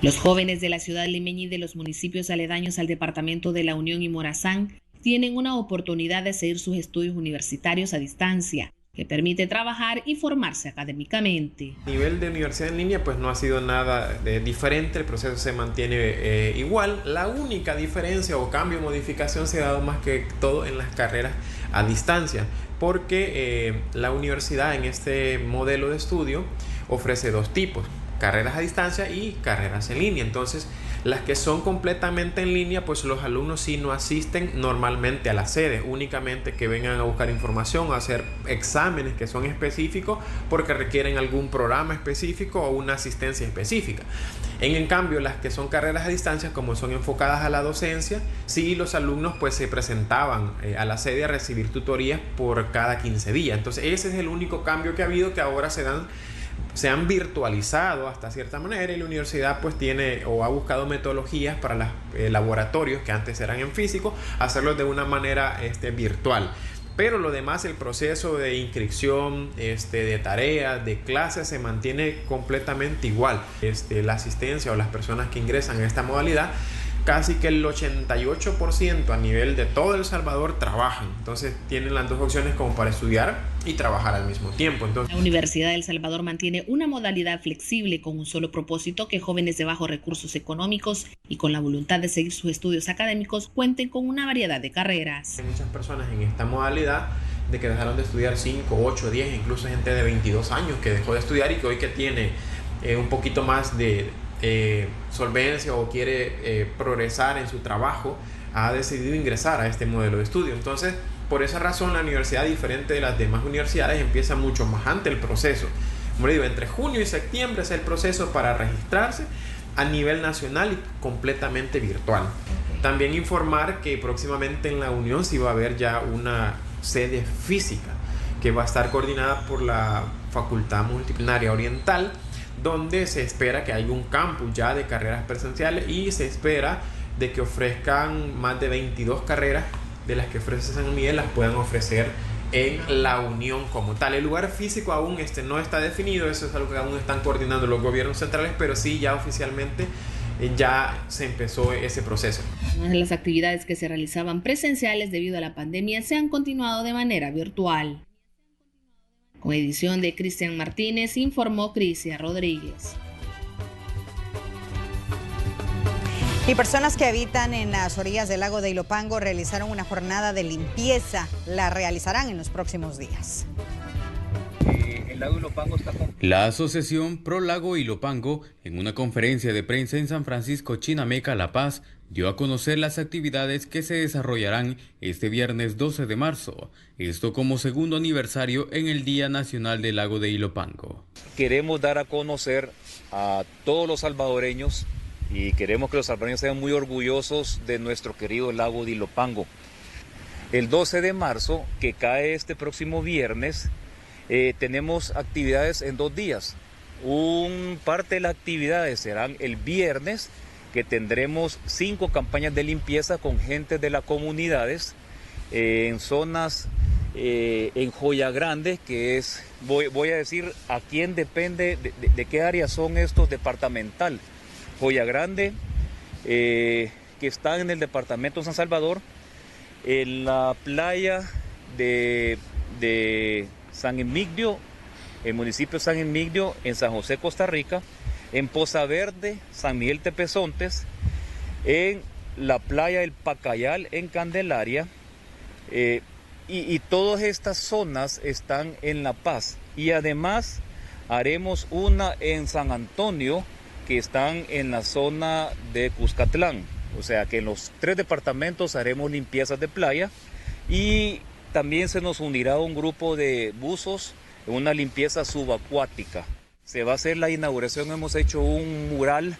Los jóvenes de la ciudad limeña y de los municipios aledaños al departamento de La Unión y Morazán tienen una oportunidad de seguir sus estudios universitarios a distancia, que permite trabajar y formarse académicamente. A nivel de universidad en línea, pues no ha sido nada diferente, el proceso se mantiene igual. La única diferencia o cambio o modificación se ha dado más que todo en las carreras a distancia, porque la universidad en este modelo de estudio ofrece dos tipos: carreras a distancia y carreras en línea. Entonces, las que son completamente en línea, pues los alumnos sí no asisten normalmente a la sede, únicamente que vengan a buscar información, a hacer exámenes que son específicos porque requieren algún programa específico o una asistencia específica. En cambio, las que son carreras a distancia, como son enfocadas a la docencia, sí los alumnos pues se presentaban a la sede a recibir tutorías por cada 15 días. Entonces ese es el único cambio que ha habido, que ahora se han virtualizado hasta cierta manera, y la universidad pues tiene o ha buscado metodologías para los laboratorios que antes eran en físico, hacerlos de una manera virtual. Pero lo demás, el proceso de inscripción, de tareas, de clases, se mantiene completamente igual. La asistencia o las personas que ingresan a esta modalidad, casi que el 88% a nivel de todo El Salvador trabajan. Entonces tienen las dos opciones como para estudiar y trabajar al mismo tiempo. La Universidad de El Salvador mantiene una modalidad flexible con un solo propósito: que jóvenes de bajos recursos económicos y con la voluntad de seguir sus estudios académicos cuenten con una variedad de carreras. Hay muchas personas en esta modalidad de que dejaron de estudiar 5, 8, 10, incluso gente de 22 años que dejó de estudiar y que hoy que tiene un poquito más de solvencia o quiere progresar en su trabajo, ha decidido ingresar a este modelo de estudio. Entonces, por esa razón, la universidad, diferente de las demás universidades, empieza mucho más antes el proceso. Como digo, entre junio y septiembre es el proceso para registrarse a nivel nacional y completamente virtual. También informar que próximamente en la Unión sí va a haber ya una sede física que va a estar coordinada por la Facultad Multidisciplinaria Oriental, donde se espera que haya un campus ya de carreras presenciales, y se espera de que ofrezcan más de 22 carreras de las que ofrece San Miguel, las puedan ofrecer en la Unión como tal. El lugar físico aún no está definido, eso es algo que aún están coordinando los gobiernos centrales, pero sí ya oficialmente ya se empezó ese proceso. Las actividades que se realizaban presenciales debido a la pandemia se han continuado de manera virtual. Con edición de Cristian Martínez, informó Crisia Rodríguez. Y personas que habitan en las orillas del lago de Ilopango realizaron una jornada de limpieza. La realizarán en los próximos días. El lago Ilopango está con... La asociación Pro Lago Ilopango, en una conferencia de prensa en San Francisco, Chinameca, La Paz, dio a conocer las actividades que se desarrollarán este viernes 12 de marzo, esto como segundo aniversario en el Día Nacional del Lago de Ilopango. Queremos dar a conocer a todos los salvadoreños, y queremos que los salvadoreños sean muy orgullosos de nuestro querido lago de Ilopango. El 12 de marzo, que cae este próximo viernes, tenemos actividades en 2 días. Parte de las actividades serán el viernes, que tendremos 5 campañas de limpieza con gente de las comunidades en zonas en Joya Grande, que es, voy a decir a quién depende, de qué áreas son estos departamental. Joya Grande, que está en el departamento de San Salvador, en la playa de San Emigdio, el municipio de San Emigdio, en San José, Costa Rica, en Poza Verde, San Miguel Tepezontes, en la playa del Pacayal, en Candelaria, y todas estas zonas están en La Paz. Y además haremos una en San Antonio, que están en la zona de Cuscatlán. O sea que en los 3 departamentos haremos limpiezas de playa, y también se nos unirá un grupo de buzos en una limpieza subacuática. Se va a hacer la inauguración, hemos hecho un mural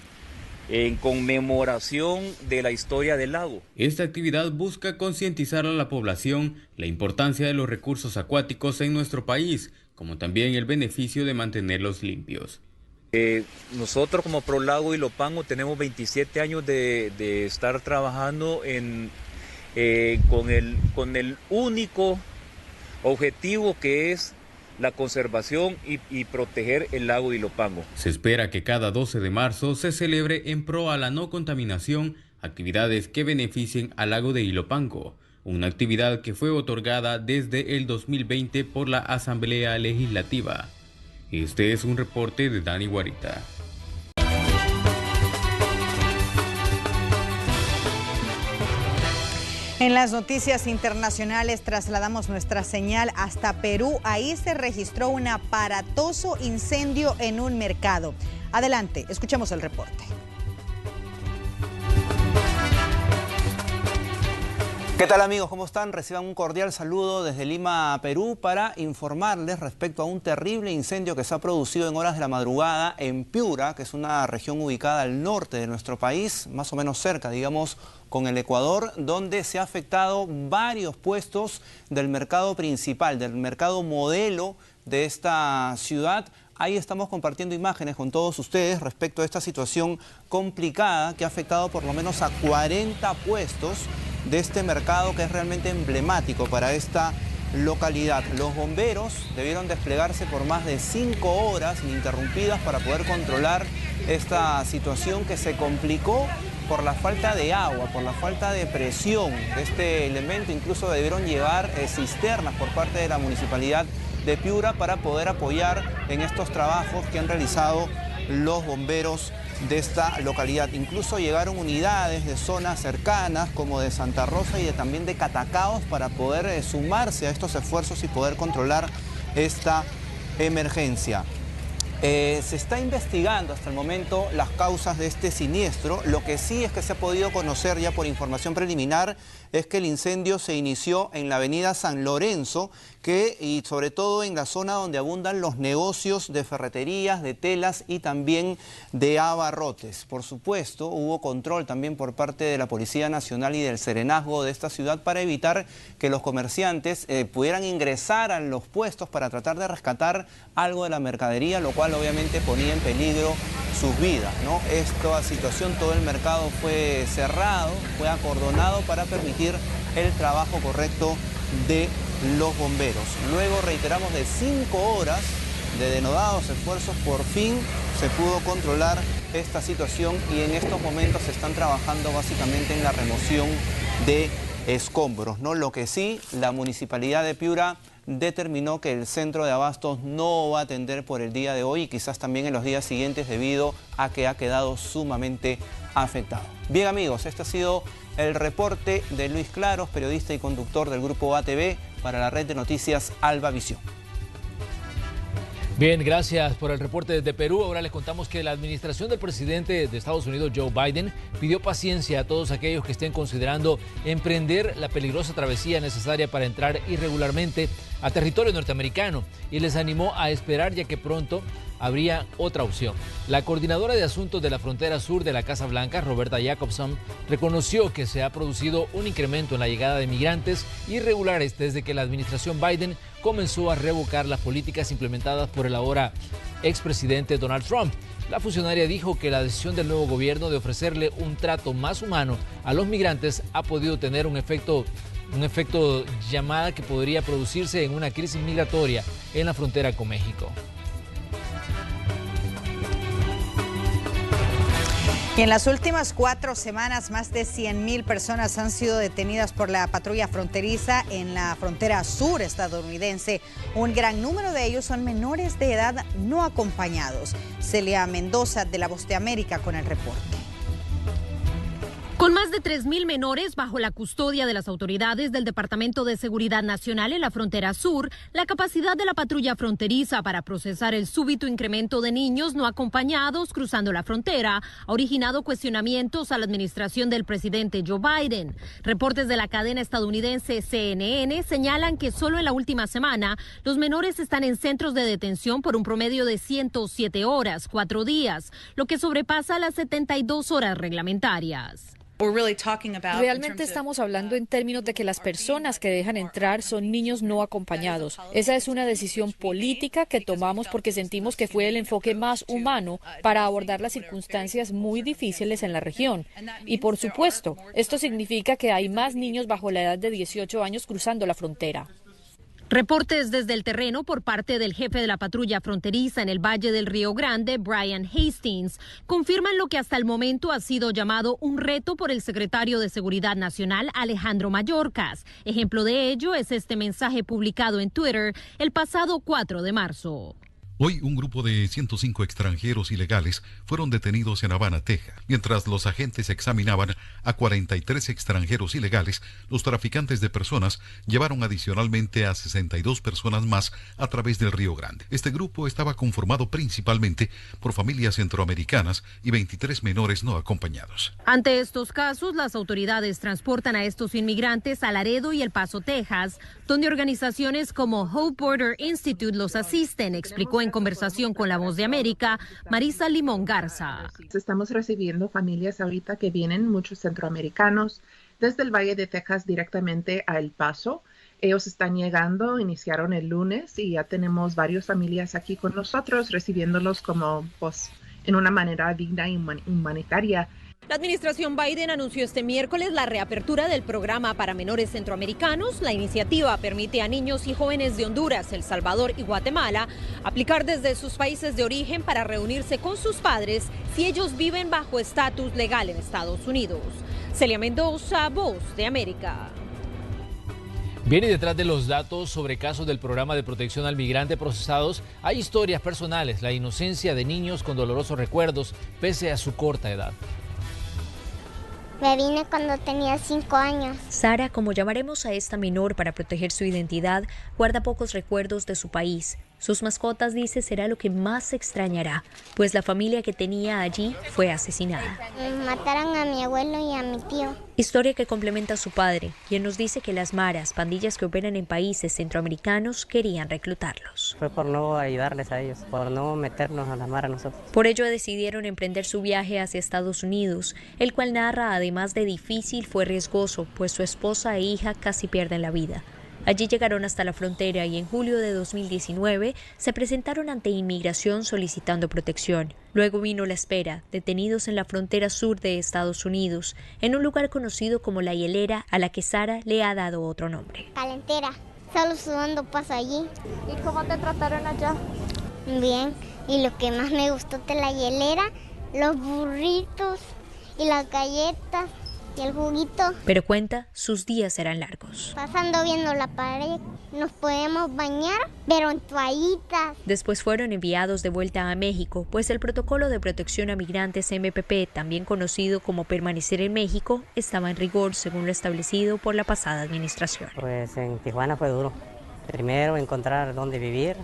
en conmemoración de la historia del lago. Esta actividad busca concientizar a la población la importancia de los recursos acuáticos en nuestro país, como también el beneficio de mantenerlos limpios. Nosotros como Pro Lago Ilopango tenemos 27 años de estar trabajando con el único objetivo que es la conservación y proteger el lago de Ilopango. Se espera que cada 12 de marzo se celebre en pro a la no contaminación actividades que beneficien al lago de Ilopango. una actividad que fue otorgada desde el 2020 por la Asamblea Legislativa. Este es un reporte de Dani Guarita. En las noticias internacionales trasladamos nuestra señal hasta Perú. Ahí se registró un aparatoso incendio en un mercado. Adelante, escuchemos el reporte. ¿Qué tal amigos? ¿Cómo están? Reciban un cordial saludo desde Lima, Perú, para informarles respecto a un terrible incendio que se ha producido en horas de la madrugada en Piura, que es una región ubicada al norte de nuestro país, más o menos cerca, digamos, con el Ecuador, donde se ha afectado varios puestos del mercado principal, del mercado modelo de esta ciudad. Ahí estamos compartiendo imágenes con todos ustedes respecto a esta situación complicada que ha afectado por lo menos a 40 puestos de este mercado, que es realmente emblemático para esta localidad. Los bomberos debieron desplegarse por más de 5 horas ininterrumpidas para poder controlar esta situación, que se complicó por la falta de agua, por la falta de presión de este elemento. Incluso debieron llevar cisternas por parte de la Municipalidad de Piura para poder apoyar en estos trabajos que han realizado los bomberos de esta localidad. Incluso llegaron unidades de zonas cercanas como de Santa Rosa y también de Catacaos para poder sumarse a estos esfuerzos y poder controlar esta emergencia. Se está investigando hasta el momento las causas de este siniestro. Lo que sí es que se ha podido conocer ya por información preliminar es que el incendio se inició en la avenida San Lorenzo, y sobre todo en la zona donde abundan los negocios de ferreterías, de telas y también de abarrotes. Por supuesto, hubo control también por parte de la Policía Nacional y del Serenazgo de esta ciudad para evitar que los comerciantes pudieran ingresar a los puestos para tratar de rescatar algo de la mercadería, lo cual obviamente ponía en peligro sus vidas, ¿no? Esta situación, todo el mercado fue cerrado, fue acordonado para permitir el trabajo correcto de los bomberos. Luego, reiteramos, de 5 horas de denodados esfuerzos, por fin se pudo controlar esta situación y en estos momentos se están trabajando básicamente en la remoción de escombros, ¿no? Lo que sí, la Municipalidad de Piura determinó que el centro de abastos no va a atender por el día de hoy y quizás también en los días siguientes, debido a que ha quedado sumamente afectado. Bien amigos, este ha sido el reporte de Luis Claros, periodista y conductor del Grupo ATV, para la red de noticias Alba Visión. Bien, gracias por el reporte desde Perú. Ahora les contamos que la administración del presidente de Estados Unidos, Joe Biden, pidió paciencia a todos aquellos que estén considerando emprender la peligrosa travesía necesaria para entrar irregularmente a territorio norteamericano y les animó a esperar, ya que pronto habría otra opción. La coordinadora de asuntos de la frontera sur de la Casa Blanca, Roberta Jacobson, reconoció que se ha producido un incremento en la llegada de migrantes irregulares desde que la administración Biden comenzó a revocar las políticas implementadas por el ahora expresidente Donald Trump. La funcionaria dijo que la decisión del nuevo gobierno de ofrecerle un trato más humano a los migrantes ha podido tener un efecto llamada que podría producirse en una crisis migratoria en la frontera con México. Y en las últimas 4 semanas, más de 100,000 personas han sido detenidas por la patrulla fronteriza en la frontera sur estadounidense. Un gran número de ellos son menores de edad no acompañados. Celia Mendoza, de La Voz de América, con el reporte. Con más de 3,000 menores bajo la custodia de las autoridades del Departamento de Seguridad Nacional en la frontera sur, la capacidad de la patrulla fronteriza para procesar el súbito incremento de niños no acompañados cruzando la frontera ha originado cuestionamientos a la administración del presidente Joe Biden. Reportes de la cadena estadounidense CNN señalan que solo en la última semana los menores están en centros de detención por un promedio de 107 horas, 4 días, lo que sobrepasa las 72 horas reglamentarias. Realmente estamos hablando en términos de que las personas que dejan entrar son niños no acompañados. Esa es una decisión política que tomamos porque sentimos que fue el enfoque más humano para abordar las circunstancias muy difíciles en la región. Y por supuesto, esto significa que hay más niños bajo la edad de 18 años cruzando la frontera. Reportes desde el terreno por parte del jefe de la patrulla fronteriza en el Valle del Río Grande, Brian Hastings, confirman lo que hasta el momento ha sido llamado un reto por el secretario de Seguridad Nacional, Alejandro Mayorkas. Ejemplo de ello es este mensaje publicado en Twitter el pasado 4 de marzo. Hoy un grupo de 105 extranjeros ilegales fueron detenidos en Havana, Texas. Mientras los agentes examinaban a 43 extranjeros ilegales, los traficantes de personas llevaron adicionalmente a 62 personas más a través del Río Grande. Este grupo estaba conformado principalmente por familias centroamericanas y 23 menores no acompañados. Ante estos casos, las autoridades transportan a estos inmigrantes a Laredo y El Paso, Texas, donde organizaciones como Hope Border Institute los asisten, explicó en conversación con La Voz de América, Marisa Limón Garza. Estamos recibiendo familias ahorita que vienen, muchos centroamericanos, desde el Valle de Texas directamente a El Paso. Ellos están llegando, iniciaron el lunes y ya tenemos varias familias aquí con nosotros, recibiéndolos como, pues, en una manera digna y humanitaria. La administración Biden anunció este miércoles la reapertura del programa para menores centroamericanos. La iniciativa permite a niños y jóvenes de Honduras, El Salvador y Guatemala aplicar desde sus países de origen para reunirse con sus padres si ellos viven bajo estatus legal en Estados Unidos. Celia Mendoza, Voz de América. Bien, y detrás de los datos sobre casos del programa de protección al migrante procesados, hay historias personales, la inocencia de niños con dolorosos recuerdos, pese a su corta edad. Me vine cuando tenía 5 años. Sara, como llamaremos a esta menor para proteger su identidad, guarda pocos recuerdos de su país. Sus mascotas, dice, será lo que más extrañará, pues la familia que tenía allí fue asesinada. Mataron a mi abuelo y a mi tío. Historia que complementa a su padre, quien nos dice que las maras, pandillas que operan en países centroamericanos, querían reclutarlos. Fue por no ayudarles a ellos, por no meternos a la mara nosotros. Por ello decidieron emprender su viaje hacia Estados Unidos, el cual narra, además de difícil, fue riesgoso, pues su esposa e hija casi pierden la vida. Allí llegaron hasta la frontera y en julio de 2019 se presentaron ante inmigración solicitando protección. Luego vino la espera, detenidos en la frontera sur de Estados Unidos, en un lugar conocido como La Hielera, a la que Sara le ha dado otro nombre. Calentera, solo sudando paso allí. ¿Y cómo te trataron allá? Bien, y lo que más me gustó de La Hielera, los burritos y las galletas. Y el juguito. Pero cuenta, sus días eran largos. Pasando viendo la pared, nos podemos bañar, pero en toallitas. Después fueron enviados de vuelta a México, pues el protocolo de protección a migrantes MPP, también conocido como permanecer en México, estaba en rigor según lo establecido por la pasada administración. Pues en Tijuana fue duro. Primero encontrar dónde vivir.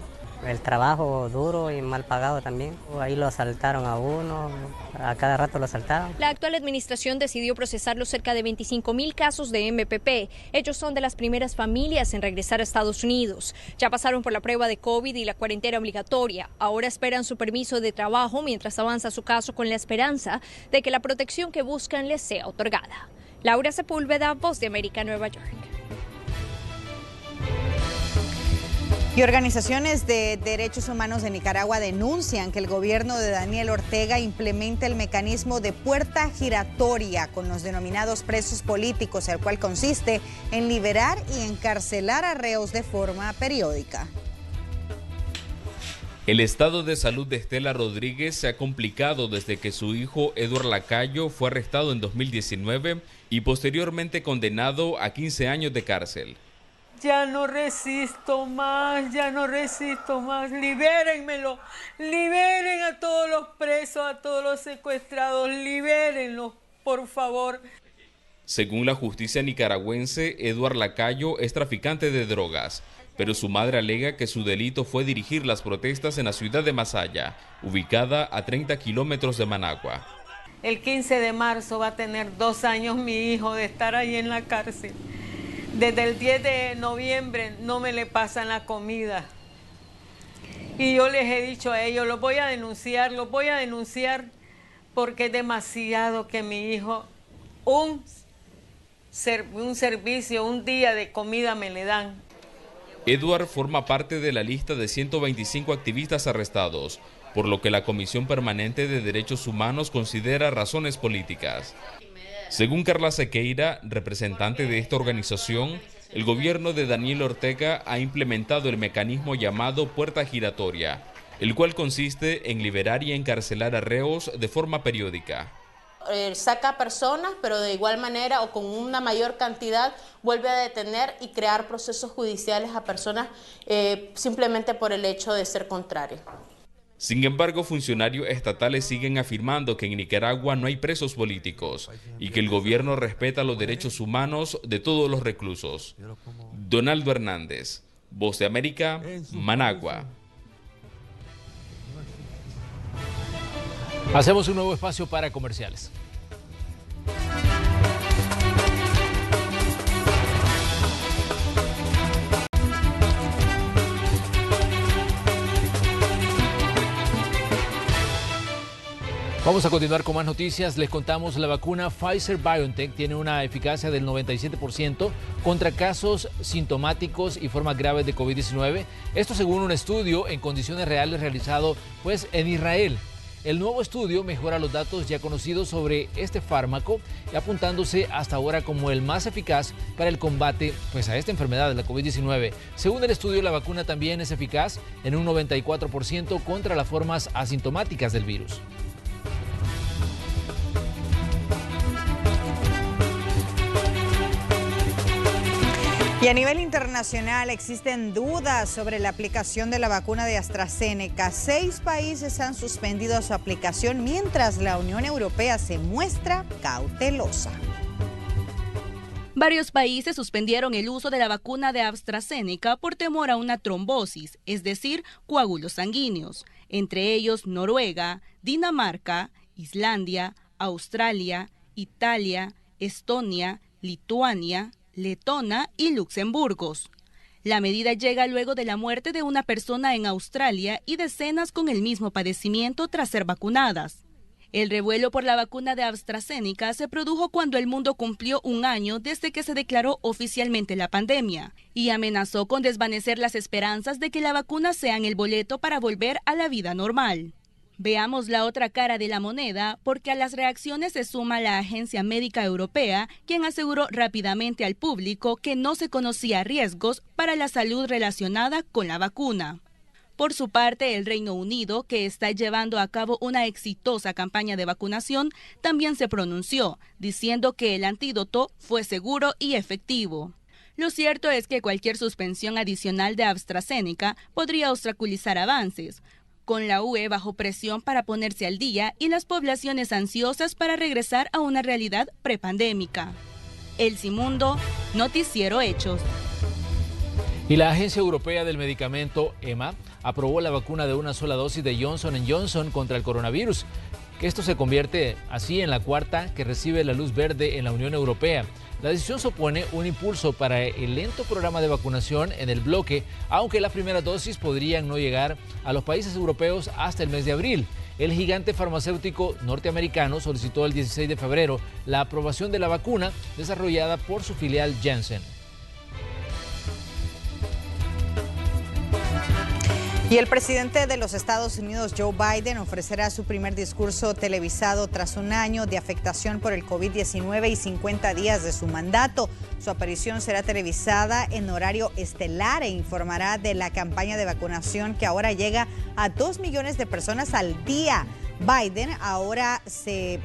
El trabajo duro y mal pagado también. Ahí lo asaltaron a uno, a cada rato lo asaltaban. La actual administración decidió procesar los cerca de 25,000 casos de MPP. Ellos son de las primeras familias en regresar a Estados Unidos. Ya pasaron por la prueba de COVID y la cuarentena obligatoria. Ahora esperan su permiso de trabajo mientras avanza su caso con la esperanza de que la protección que buscan les sea otorgada. Laura Sepúlveda, Voz de América, Nueva York. Y organizaciones de derechos humanos de Nicaragua denuncian que el gobierno de Daniel Ortega implementa el mecanismo de puerta giratoria con los denominados presos políticos, el cual consiste en liberar y encarcelar a reos de forma periódica. El estado de salud de Estela Rodríguez se ha complicado desde que su hijo Eduard Lacayo fue arrestado en 2019 y posteriormente condenado a 15 años de cárcel. Ya no resisto más, libérenmelo, liberen a todos los presos, a todos los secuestrados, libérenlos, por favor. Según la justicia nicaragüense, Eduard Lacayo es traficante de drogas, pero su madre alega que su delito fue dirigir las protestas en la ciudad de Masaya, ubicada a 30 kilómetros de Managua. El 15 de marzo va a tener 2 años mi hijo de estar ahí en la cárcel. Desde el 10 de noviembre no me le pasan la comida. Y yo les he dicho a ellos, los voy a denunciar porque es demasiado que mi hijo, un servicio, un día de comida me le dan. Eduard forma parte de la lista de 125 activistas arrestados, por lo que la Comisión Permanente de Derechos Humanos considera razones políticas. Según Carla Sequeira, representante de esta organización, el gobierno de Daniel Ortega ha implementado el mecanismo llamado puerta giratoria, el cual consiste en liberar y encarcelar a reos de forma periódica. Saca personas, pero de igual manera o con una mayor cantidad vuelve a detener y crear procesos judiciales a personas simplemente por el hecho de ser contrarios. Sin embargo, funcionarios estatales siguen afirmando que en Nicaragua no hay presos políticos y que el gobierno respeta los derechos humanos de todos los reclusos. Donaldo Hernández, Voz de América, Managua. Hacemos un nuevo espacio para comerciales. Vamos a continuar con más noticias. Les contamos, la vacuna Pfizer-BioNTech tiene una eficacia del 97% contra casos sintomáticos y formas graves de COVID-19. Esto según un estudio en condiciones reales realizado en Israel. El nuevo estudio mejora los datos ya conocidos sobre este fármaco, apuntándose hasta ahora como el más eficaz para el combate a esta enfermedad de la COVID-19. Según el estudio, la vacuna también es eficaz en un 94% contra las formas asintomáticas del virus. Y a nivel internacional existen dudas sobre la aplicación de la vacuna de AstraZeneca. 6 países han suspendido su aplicación mientras la Unión Europea se muestra cautelosa. Varios países suspendieron el uso de la vacuna de AstraZeneca por temor a una trombosis, es decir, coágulos sanguíneos, entre ellos Noruega, Dinamarca, Islandia, Australia, Italia, Estonia, Lituania, Letona y Luxemburgo. La medida llega luego de la muerte de una persona en Australia y decenas con el mismo padecimiento tras ser vacunadas. El revuelo por la vacuna de AstraZeneca se produjo cuando el mundo cumplió un año desde que se declaró oficialmente la pandemia y amenazó con desvanecer las esperanzas de que la vacuna sea el boleto para volver a la vida normal. Veamos la otra cara de la moneda, porque a las reacciones se suma la Agencia Médica Europea, quien aseguró rápidamente al público que no se conocía riesgos para la salud relacionada con la vacuna. Por su parte, el Reino Unido, que está llevando a cabo una exitosa campaña de vacunación, también se pronunció, diciendo que el antídoto fue seguro y efectivo. Lo cierto es que cualquier suspensión adicional de AstraZeneca podría obstaculizar avances, con la UE bajo presión para ponerse al día y las poblaciones ansiosas para regresar a una realidad prepandémica. Elsie Mundo, Noticiero Hechos. Y la Agencia Europea del Medicamento, EMA, aprobó la vacuna de una sola dosis de Johnson & Johnson contra el coronavirus. Que esto se convierte así en la cuarta que recibe la luz verde en la Unión Europea. La decisión supone un impulso para el lento programa de vacunación en el bloque, aunque las primeras dosis podrían no llegar a los países europeos hasta el mes de abril. El gigante farmacéutico norteamericano solicitó el 16 de febrero la aprobación de la vacuna desarrollada por su filial Janssen. Y el presidente de los Estados Unidos, Joe Biden, ofrecerá su primer discurso televisado tras un año de afectación por el COVID-19 y 50 días de su mandato. Su aparición será televisada en horario estelar e informará de la campaña de vacunación que ahora llega a 2 millones de personas al día. Biden ahora se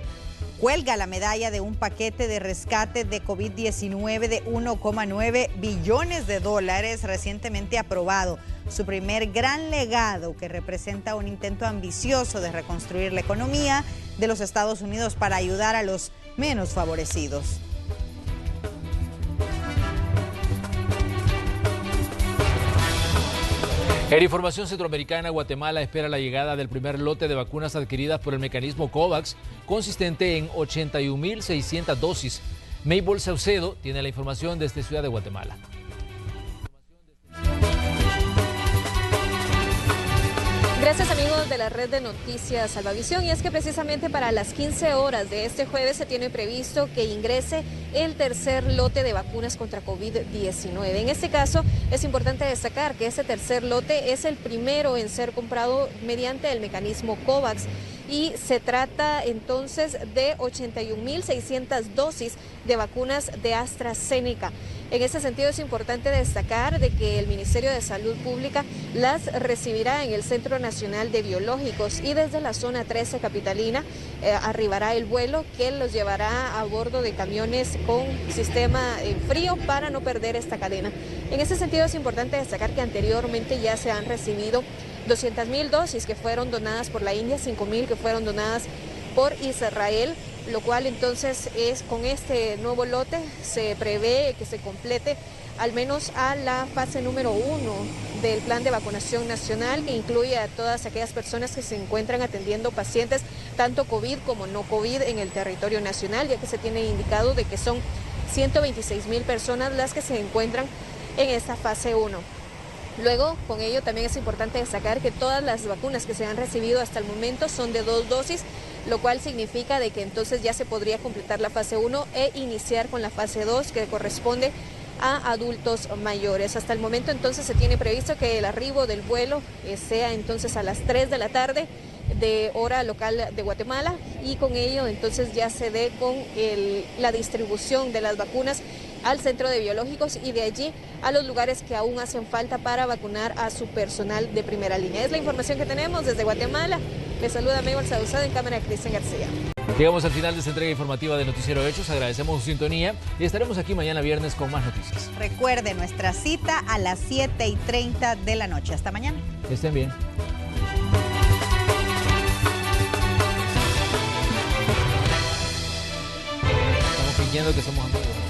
cuelga la medalla de un paquete de rescate de COVID-19 de 1,9 billones de dólares recientemente aprobado. Su primer gran legado, que representa un intento ambicioso de reconstruir la economía de los Estados Unidos para ayudar a los menos favorecidos. En información centroamericana, Guatemala espera la llegada del primer lote de vacunas adquiridas por el mecanismo COVAX, consistente en 81.600 dosis. Mabel Saucedo tiene la información desde Ciudad de Guatemala. Gracias amigos de la red de noticias Salvavisión, y es que precisamente para las 15 horas de este jueves se tiene previsto que ingrese el tercer lote de vacunas contra COVID-19. En este caso es importante destacar que este tercer lote es el primero en ser comprado mediante el mecanismo COVAX y se trata entonces de 81.600 dosis de vacunas de AstraZeneca. En ese sentido es importante destacar de que el Ministerio de Salud Pública las recibirá en el Centro Nacional de Biológicos y desde la zona 13 capitalina arribará el vuelo que los llevará a bordo de camiones con sistema en frío para no perder esta cadena. En ese sentido es importante destacar que anteriormente ya se han recibido 200.000 dosis que fueron donadas por la India, 5.000 que fueron donadas por Israel, lo cual entonces es con este nuevo lote se prevé que se complete al menos a la fase número 1 del plan de vacunación nacional, que incluye a todas aquellas personas que se encuentran atendiendo pacientes tanto COVID como no COVID en el territorio nacional, ya que se tiene indicado de que son 126.000 personas las que se encuentran en esta fase 1. Luego, con ello también es importante destacar que todas las vacunas que se han recibido hasta el momento son de 2 dosis, lo cual significa de que entonces ya se podría completar la fase 1 e iniciar con la fase 2 que corresponde a adultos mayores. Hasta el momento entonces se tiene previsto que el arribo del vuelo sea entonces a las 3 de la tarde de hora local de Guatemala y con ello entonces ya se dé con la distribución de las vacunas al centro de biológicos y de allí a los lugares que aún hacen falta para vacunar a su personal de primera línea. Es la información que tenemos desde Guatemala. Les saluda Mabel Sauzada en cámara de Cristian García. Llegamos al final de esta entrega informativa de Noticiero Hechos. Agradecemos su sintonía y estaremos aquí mañana viernes con más noticias. Recuerde nuestra cita a las 7:30 de la noche. Hasta mañana. Que estén bien. Estamos fingiendo que somos amigos.